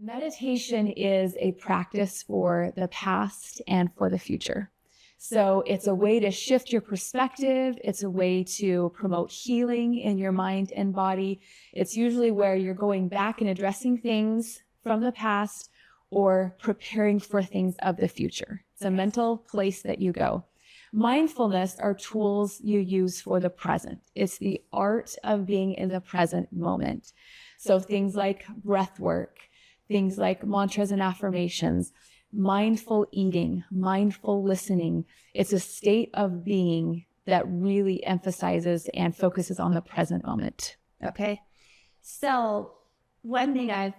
Meditation is a practice for the past and for the future. So it's a way to shift your perspective. It's a way to promote healing in your mind and body. It's usually where you're going back and addressing things from the past or preparing for things of the future. It's a mental place that you go. Mindfulness are tools you use for the present. It's the art of being in the present moment. So things like breath work, things like mantras and affirmations, mindful eating, mindful listening. It's a state of being that really emphasizes and focuses on the present moment. Okay. So one thing I've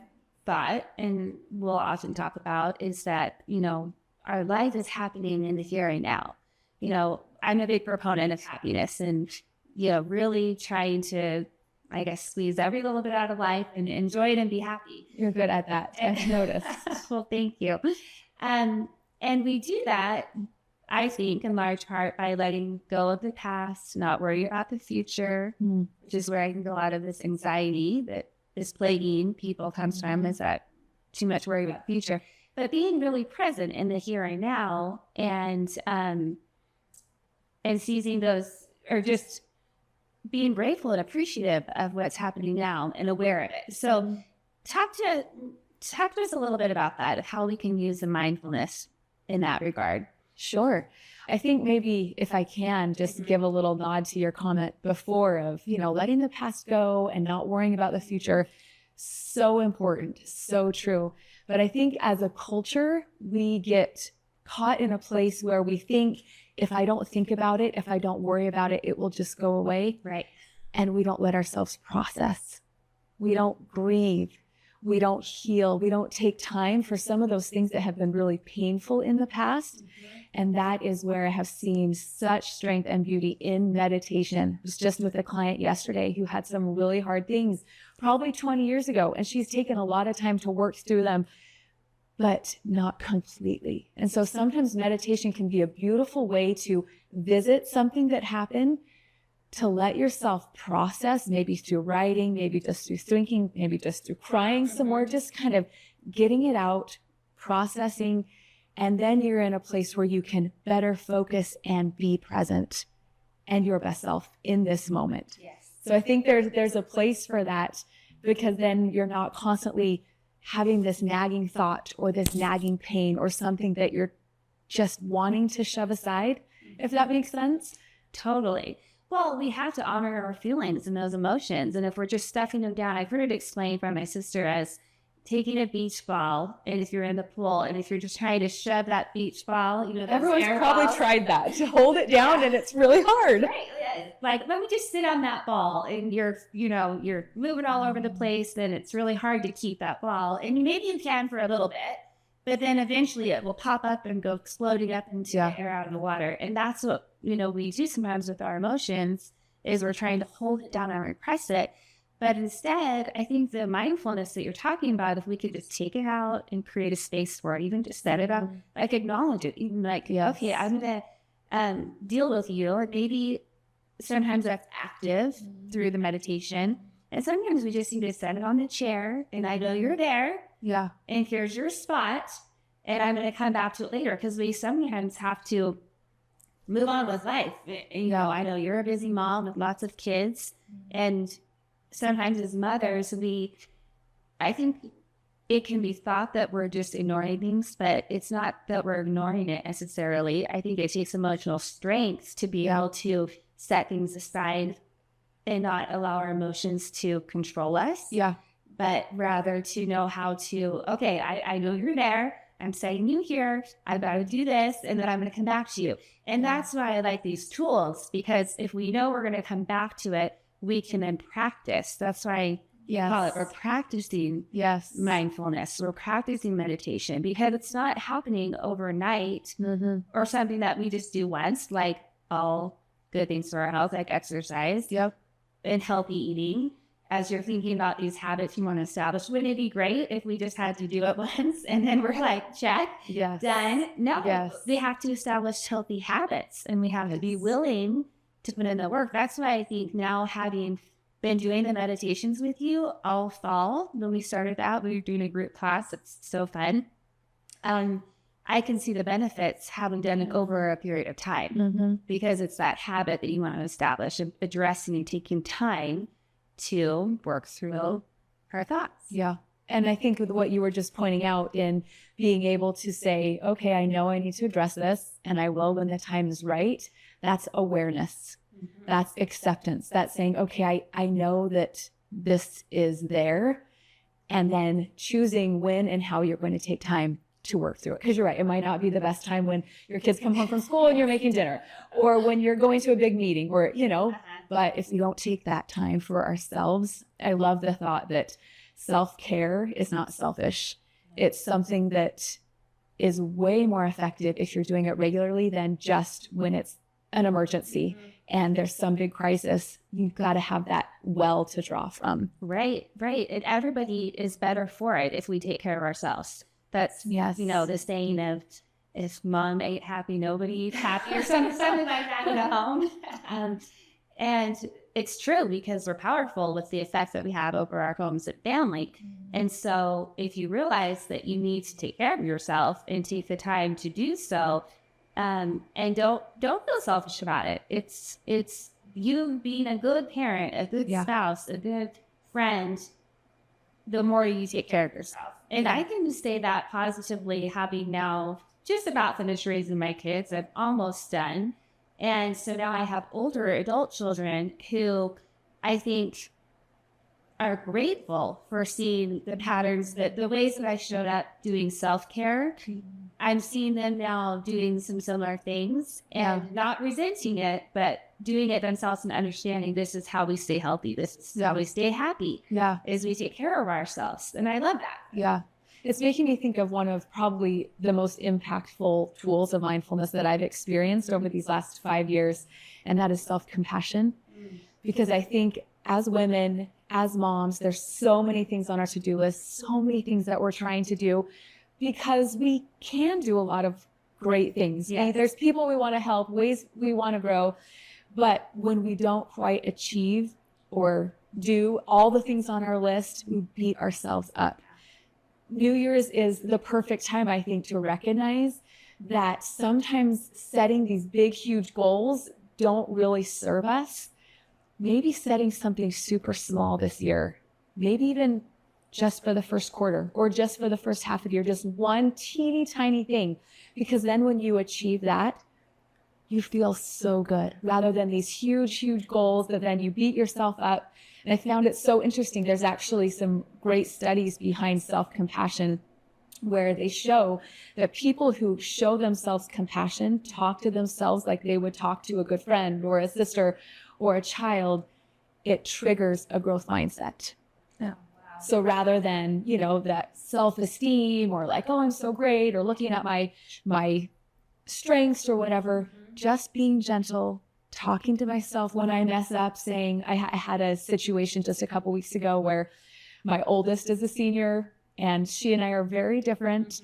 thought, and we'll often talk about, is that, our life is happening in the here and now. I'm a big proponent of happiness and, really trying to, I guess, squeeze every little bit out of life and enjoy it and be happy. You're good at that. I've noticed. Well, thank you. And we do that, I think, in large part by letting go of the past, not worry about the future, which is where I think a lot of this anxiety that is plaguing people comes from, is that too much worry about the future. But being really present in the here and now and seizing those, or just being grateful and appreciative of what's happening now and aware of it. So talk to us a little bit about that, of how we can use the mindfulness in that regard. Sure. I think maybe if I can just give a little nod to your comment before of, letting the past go and not worrying about the future. So important. So true. But I think as a culture, we get caught in a place where we think, if I don't think about it, if I don't worry about it, it will just go away. Right. And we don't let ourselves process. We don't grieve. We don't heal. We don't take time for some of those things that have been really painful in the past. And that is where I have seen such strength and beauty in meditation. I was just with a client yesterday who had some really hard things, probably 20 years ago. And she's taken a lot of time to work through them, but not completely. And so sometimes meditation can be a beautiful way to visit something that happened, to let yourself process, maybe through writing, maybe just through thinking, maybe just through crying some more, just kind of getting it out, processing, and then you're in a place where you can better focus and be present and your best self in this moment. Yes. So I think there's a place for that, because then you're not constantly having this nagging thought or this nagging pain or something that you're just wanting to shove aside, if that makes sense. Totally. Well, we have to honor our feelings and those emotions. And if we're just stuffing them down, I've heard it explained by my sister as taking a beach ball, and if you're in the pool, and if you're just trying to shove that beach ball, everyone's probably tried that, to hold it down, and it's really hard. Right. Like, let me just sit on that ball, and you're moving all over the place, then it's really hard to keep that ball. And maybe you can for a little bit, but then eventually it will pop up and go exploding up into the air out of the water. And that's what, we do sometimes with our emotions, is we're trying to hold it down and repress it. But instead, I think the mindfulness that you're talking about, if we could just take it out and create a space for it, even just set it up, like acknowledge it, even like, okay, I'm going to deal with you. And maybe sometimes that's active through the meditation. And sometimes we just need to set it on the chair, and I know you're there. Yeah. And here's your spot, and I'm going to come back to it later, because we sometimes have to move on with life. I know you're a busy mom with lots of kids, and sometimes as mothers, I think it can be thought that we're just ignoring things, but it's not that we're ignoring it necessarily. I think it takes emotional strength to be able to set things aside and not allow our emotions to control us. Yeah. But rather to know how to, okay, I know you're there. I'm setting you here. I've got to do this, and then I'm going to come back to you. And that's why I like these tools, because if we know we're going to come back to it, we can then practice. That's why I call it, we're practicing mindfulness. We're practicing meditation, because it's not happening overnight or something that we just do once, like all good things for our health, like exercise and healthy eating. As you're thinking about these habits you want to establish, wouldn't it be great if we just had to do it once and then we're like, check, done? No, they have to establish healthy habits, and we have to be willing to put in the work. That's why I think now having been doing the meditations with you all fall. When we started out, we were doing a group class. It's so fun. I can see the benefits having done it over a period of time because it's that habit that you want to establish of addressing and taking time to work through our thoughts. Yeah. And I think with what you were just pointing out in being able to say, okay, I know I need to address this and I will when the time is right. That's awareness. That's acceptance. That's saying, okay, I know that this is there. And then choosing when and how you're going to take time to work through it. Because you're right, it might not be the best time when your kids come home from school and you're making dinner, or when you're going to a big meeting, or, you know, but if we don't take that time for ourselves, I love the thought that self-care is not selfish. It's something that is way more effective if you're doing it regularly than just when it's an emergency and there's some big crisis. You've got to have that well to draw from. Right. And everybody is better for it if we take care of ourselves. That's, yes, you know, the saying of, if mom ain't happy, nobody eats happy, or something like that at home. And it's true, because we're powerful with the effects that we have over our homes and family. And so if you realize that you need to take care of yourself and take the time to do so, and don't feel selfish about it. It's you being a good parent, a good spouse, a good friend, the more you take care of yourself. And I can say that positively, having now just about finished raising my kids. I'm almost done. And so now I have older adult children who I think are grateful for seeing the patterns, that the ways that I showed up doing self-care. I'm seeing them now doing some similar things and not resenting it, but doing it themselves and understanding this is how we stay healthy. This is how we stay happy. Yeah. Is we take care of ourselves. And I love that. Yeah. It's making me think of one of probably the most impactful tools of mindfulness that I've experienced over these last 5 years, and that is self-compassion. Because I think as women, as moms, there's so many things on our to-do list, so many things that we're trying to do, because we can do a lot of great things. Yes. There's people we want to help, ways we want to grow, but when we don't quite achieve or do all the things on our list, we beat ourselves up. New Year's is the perfect time, I think, to recognize that sometimes setting these big, huge goals don't really serve us. Maybe setting something super small this year, maybe even just for the first quarter or just for the first half of the year, just one teeny tiny thing, because then when you achieve that, you feel so good, rather than these huge, huge goals that then you beat yourself up. And I found it so interesting. There's actually some great studies behind self-compassion where they show that people who show themselves compassion talk to themselves like they would talk to a good friend or a sister or a child. It triggers a growth mindset. Oh, so rather than, you know, that self-esteem or like, oh, I'm so great, or looking at my strengths or whatever, just being gentle, talking to myself when I mess up, saying, I had a situation just a couple weeks ago where my oldest is a senior and she and I are very different.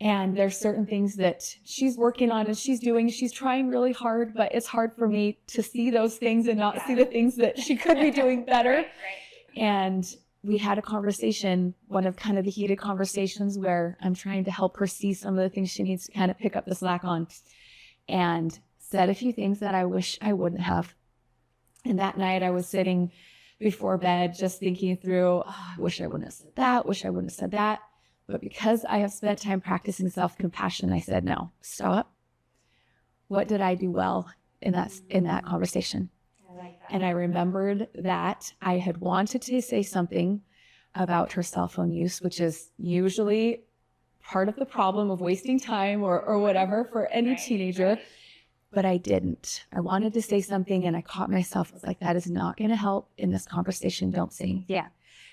And there's certain things that she's working on and she's trying really hard, but it's hard for me to see those things and not see the things that she could be doing better. Right. And we had a conversation, one of kind of the heated conversations where I'm trying to help her see some of the things she needs to kind of pick up the slack on, and said a few things that I wish I wouldn't have. And that night I was sitting before bed just thinking through, oh, I wish I wouldn't have said that, wish I wouldn't have said that. But because I have spent time practicing self-compassion, I said, no, stop. What did I do well in that conversation? I like that. And I remembered that I had wanted to say something about her cell phone use, which is usually part of the problem of wasting time or whatever for any teenager. But I didn't. I wanted to say something and I caught myself. I was like, that is not going to help in this conversation. Don't say anything. Yeah.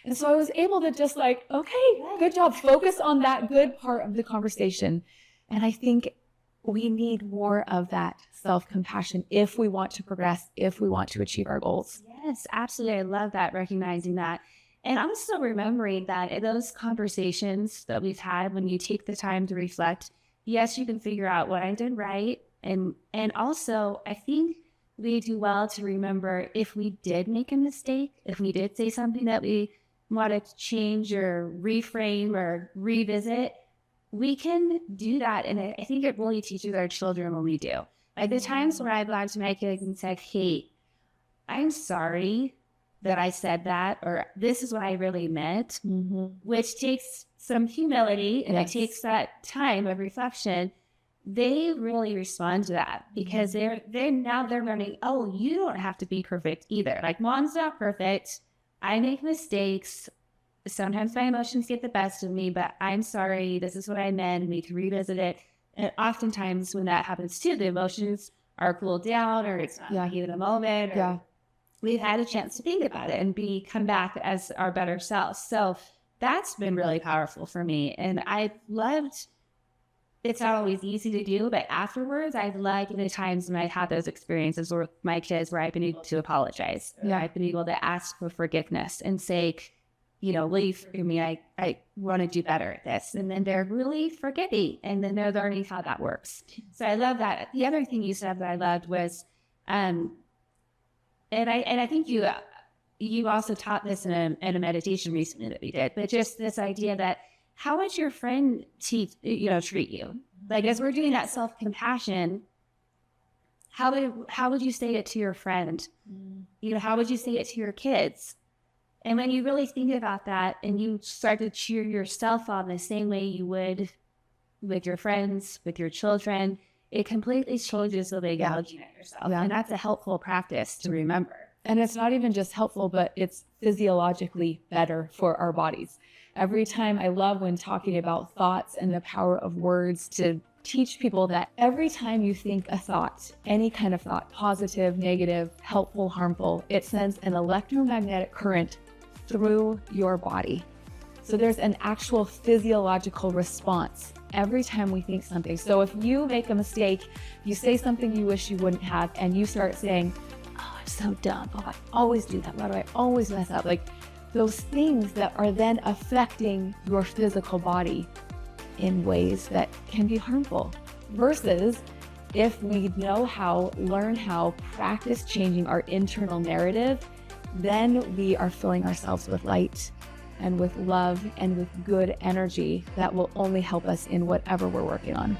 And so I was able to just like, okay, good job. Focus on that good part of the conversation. And I think we need more of that self-compassion if we want to progress, if we want to achieve our goals. Yes, absolutely. I love that, recognizing that. And I'm still remembering that in those conversations that we've had, when you take the time to reflect, yes, you can figure out what I did right. And also, I think we do well to remember if we did make a mistake, if we did say something that we wanted to change or reframe or revisit, we can do that. And I think it really teaches our children when we do. Like the times where I've gone to my kids and said, hey, I'm sorry that I said that, or this is what I really meant, which takes some humility and it takes that time of reflection. They really respond to that because they're learning, oh, you don't have to be perfect either. Like mom's not perfect. I make mistakes. Sometimes my emotions get the best of me, but I'm sorry. This is what I meant. We can revisit it. And oftentimes when that happens too, the emotions are cooled down or it's not heat of the moment. Or we've had a chance to think about it and come back as our better selves. So that's been really powerful for me. And I've loved, it's not always easy to do, but afterwards, I've liked the times when I've had those experiences with my kids where I've been able to apologize. I've been able to ask for forgiveness and say, you know, will you forgive me? I want to do better at this. And then they're really forgiving. And then they're learning how that works. So I love that. The other thing you said that I loved was, and I think you also taught this in a meditation recently that we did, but just this idea that how would your friend treat you? Like as we're doing that self-compassion, how would you say it to your friend? You know, how would you say it to your kids? And when you really think about that and you start to cheer yourself on the same way you would with your friends, with your children, it completely changes the way you're looking at yourself. And that's a helpful practice to remember. And it's not even just helpful, but it's physiologically better for our bodies. Every time, I love when talking about thoughts and the power of words to teach people that every time you think a thought, any kind of thought, positive, negative, helpful, harmful, it sends an electromagnetic current through your body. So there's an actual physiological response every time we think something. So if you make a mistake, you say something you wish you wouldn't have, and you start saying, oh, I'm so dumb. Oh, I always do that. Why do I always mess up? Like those things that are then affecting your physical body in ways that can be harmful. Versus if we learn how, practice changing our internal narrative, then we are filling ourselves with light and with love and with good energy that will only help us in whatever we're working on.